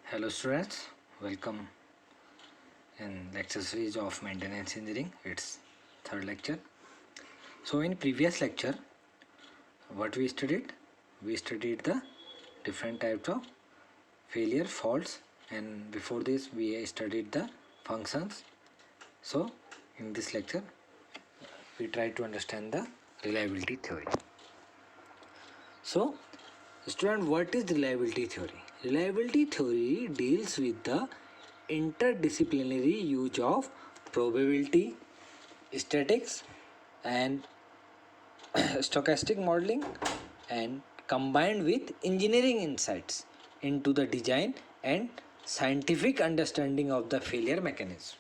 Hello students, welcome in lecture series of maintenance engineering. It's third lecture. So in previous lecture, what we studied? We studied the different types of failure faults, and before this we studied the functions. So in this lecture, we try to understand the reliability theory. So student, what is reliability theory? Reliability theory deals with the interdisciplinary use of probability, statistics, and stochastic modeling, and combined with engineering insights into the design and scientific understanding of the failure mechanism.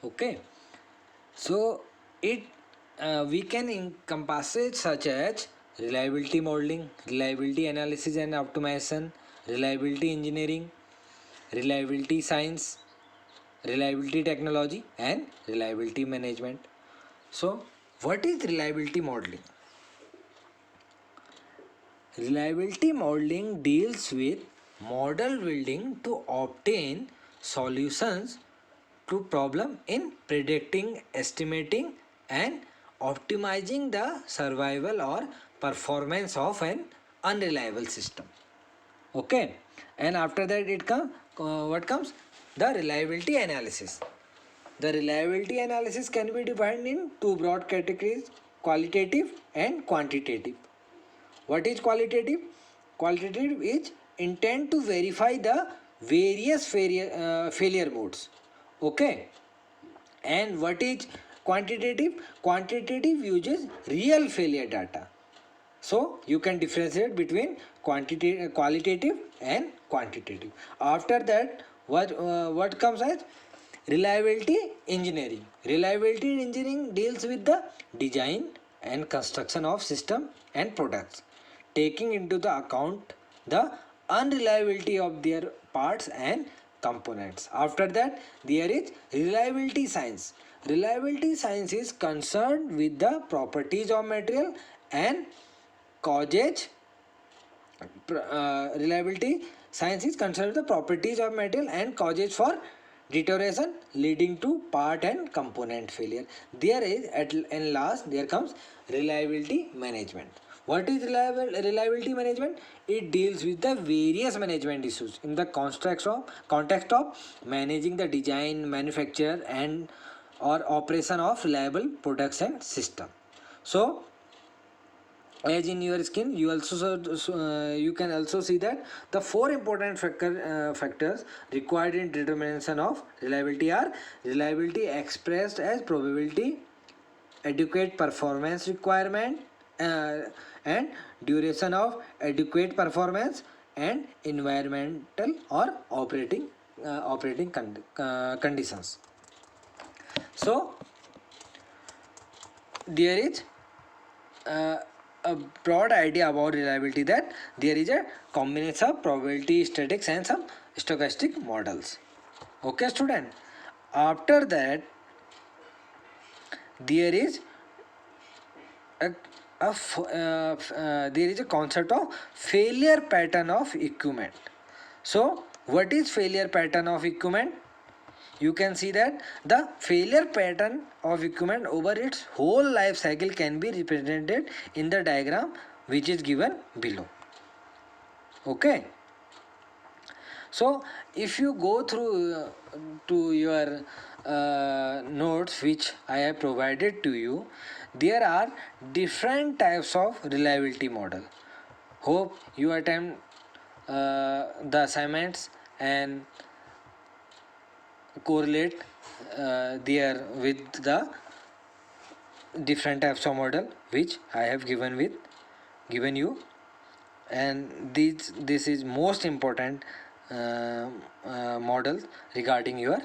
Okay, so it we can encompass it such as reliability modeling, reliability analysis and optimization, reliability engineering, reliability science, reliability technology, and reliability management. So what is reliability modeling? Reliability modeling deals with model building to obtain solutions to problem in predicting, estimating, and optimizing the survival or performance of an unreliable system. Okay, and after that it comes what comes? The reliability analysis. The reliability analysis can be defined in two broad categories: qualitative and quantitative. What is qualitative? Qualitative is intent to verify the various failure modes. Okay. And what is quantitative? Quantitative uses real failure data. So you can differentiate between qualitative and quantitative. After that, what comes as reliability engineering? Reliability engineering deals with the design and construction of system and products, taking into the account the unreliability of their parts and components. After that, there is reliability science. Reliability science is concerned with the properties of material and causage. Reliability science is concerned with the properties of material and causes for deterioration leading to part and component failure. There is at and last there comes reliability management. What is reliability management? It deals with the various management issues in the context of managing the design, manufacture, and or operation of reliable production system. So as in your skin, you can also see that the four important factors required in determination of reliability are: reliability expressed as probability, adequate performance requirement, uh, and duration of adequate performance, and environmental or operating conditions. So there is uh, a broad idea about reliability, that there is a combination of probability, statistics, and some stochastic models. Okay, student. After that, there is a, there is a concept of failure pattern of equipment. So, what is failure pattern of equipment? You can see that the failure pattern of equipment over its whole life cycle can be represented in the diagram which is given below. Okay, so if you go through to your notes which I have provided to you, there are different types of reliability model. Hope you attempt the assignments and correlate there with the different types of model which I have given you, and this is most important model regarding your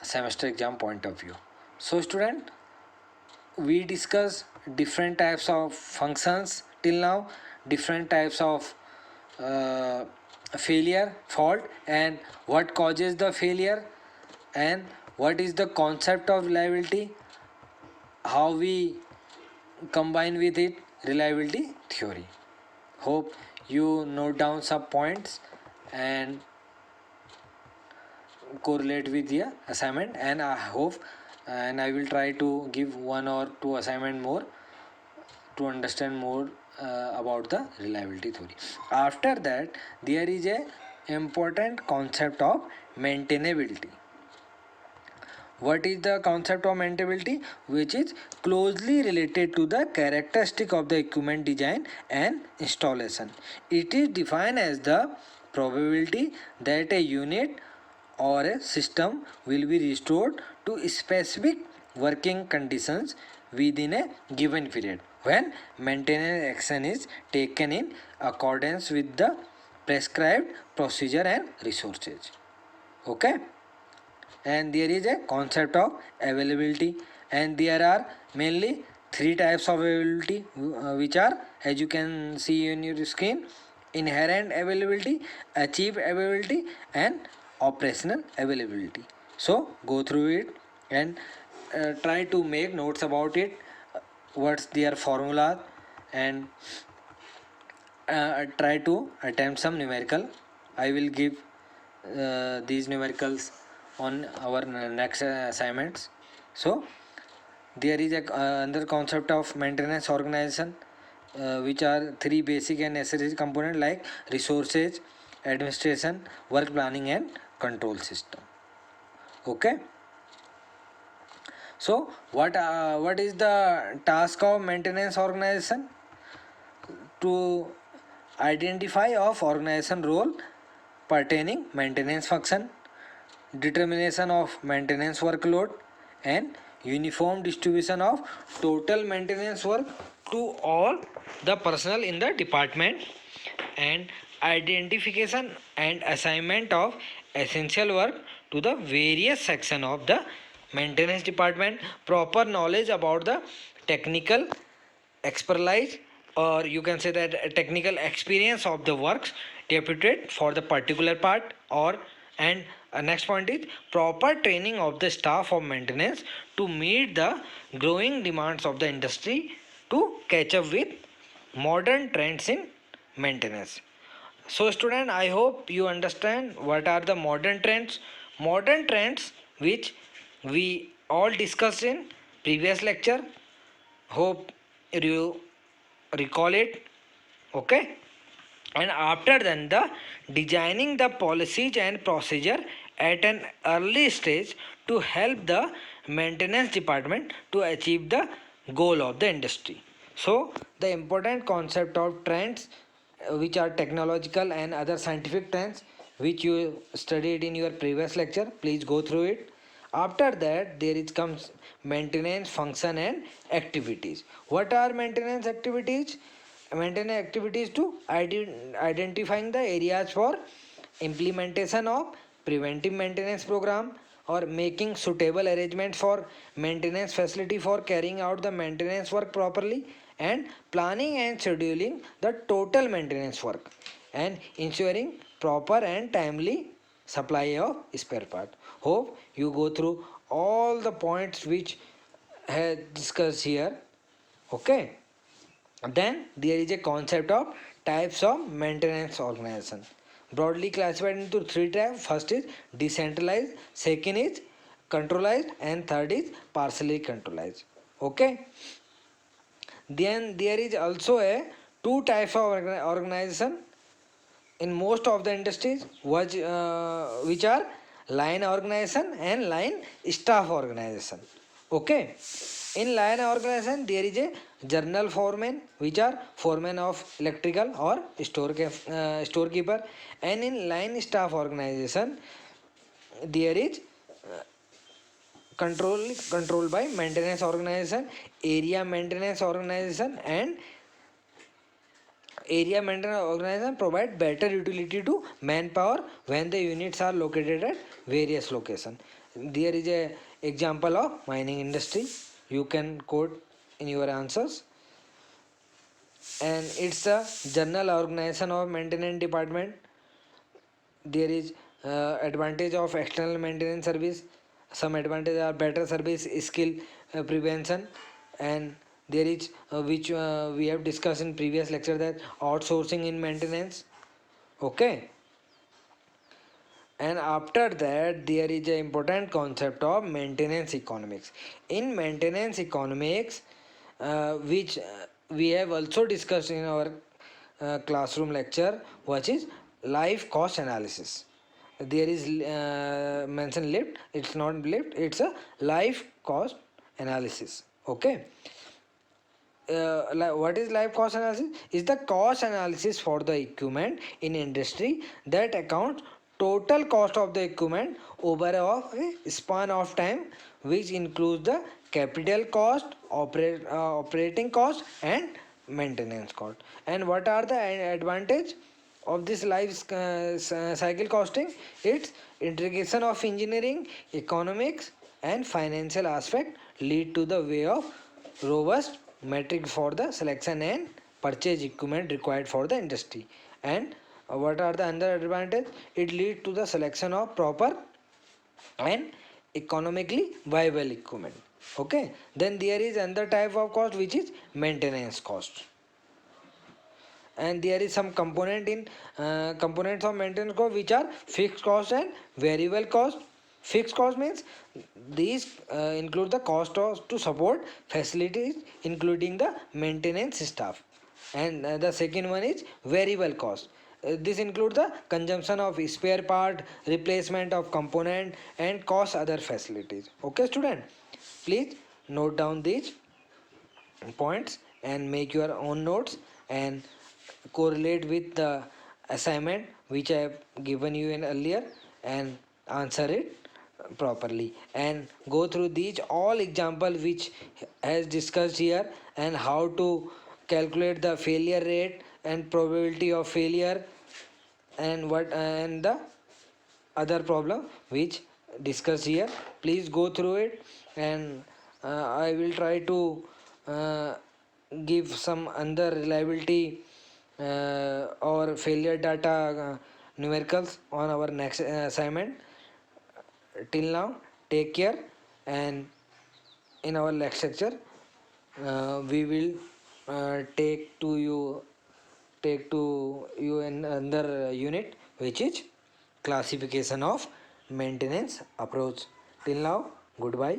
semester exam point of view. So student, we discuss different types of functions till now, different types of uh, failure fault, and what causes the failure, and what is the concept of reliability, how we combine with it reliability theory. Hope you note down some points and correlate with the assignment, and I hope and I will try to give one or two assignment more to understand more about the reliability theory. After that, there is a important concept of maintainability. What is the concept of maintainability? Which is closely related to the characteristic of the equipment design and installation. It is defined as the probability that a unit or a system will be restored to specific working conditions within a given period when maintenance action is taken in accordance with the prescribed procedure and resources. Okay, and there is a concept of availability, and there are mainly three types of availability, which are, as you can see in your screen: inherent availability, achieved availability, and operational availability. So go through it and try to make notes about it, what's their formula, and try to attempt some numerical. I will give these numericals on our next assignments. So there is a another concept of maintenance organization, which are three basic and necessary components like resources, administration, work planning, and control system. Okay, so what is the task of maintenance organization? To identify of organization role pertaining maintenance function, determination of maintenance workload, and uniform distribution of total maintenance work to all the personnel in the department, and identification and assignment of essential work to the various section of the maintenance department. Proper knowledge about the technical expertise, or you can say that a technical experience of the works deputed for the particular part, or and next point is proper training of the staff of maintenance to meet the growing demands of the industry to catch up with modern trends in maintenance. So student, I hope you understand what are the modern trends. Modern trends which we all discussed in previous lecture. Hope you recall it. Okay, and after then the designing the policies and procedure at an early stage to help the maintenance department to achieve the goal of the industry. So the important concept of trends, which are technological and other scientific trends, which you studied in your previous lecture, please go through it. After that, there is comes maintenance function and activities. What are maintenance activities? Maintenance activities to identifying the areas for implementation of preventive maintenance program, or making suitable arrangements for maintenance facility for carrying out the maintenance work properly, and planning and scheduling the total maintenance work, and ensuring proper and timely supply of spare part. Hope you go through all the points which I had discussed here. Okay, then there is a concept of types of maintenance organization, broadly classified into three types. First is decentralized, second is controllized, and third is partially controllized. Okay, then there is also a two types of organization in most of the industries, which are line organization and line staff organization. Okay, in line organization there is a general foreman, which are foreman of electrical or storekeeper, and in line staff organization there is control by maintenance organization, area maintenance organization, and area maintenance organization provide better utility to manpower when the units are located at various locations. There is a example of mining industry. You can quote in your answers. And it's a general organization of maintenance department. There is advantage of external maintenance service. Some advantage are better service skill prevention, and there is which we have discussed in previous lecture, that outsourcing in maintenance. Okay, And after that there is an important concept of maintenance economics. In maintenance economics, which we have also discussed in our classroom lecture, which is life cost analysis. There is mentioned lift, it's not lift, it's a life cost analysis. Okay. What is life cost analysis? Is the cost analysis for the equipment in industry that accounts total cost of the equipment over a span of time, which includes the capital cost, operating cost, and maintenance cost. And what are the advantage of this life cycle costing? It's integration of engineering, economics, and financial aspect lead to the way of robust metric for the selection and purchase equipment required for the industry. And what are the other advantage? It leads to the selection of proper and economically viable equipment. Okay, then there is another type of cost, which is maintenance cost. And there is some component in components of maintenance cost, which are fixed cost and variable cost. Fixed cost means these include the cost of to support facilities, including the maintenance staff. And the second one is variable cost. This includes the consumption of spare part, replacement of component, and cost other facilities. Okay, student, please note down these points and make your own notes and correlate with the assignment which I have given you in earlier, and answer it properly, and go through these all example which has discussed here, and how to calculate the failure rate and probability of failure, and what and the other problem which discussed here. Please go through it, and I will try to uh, give some other reliability or failure data numericals on our next assignment. Till now, take care, and in our next lecture we will take to you another unit, which is classification of maintenance approach. Till now, goodbye.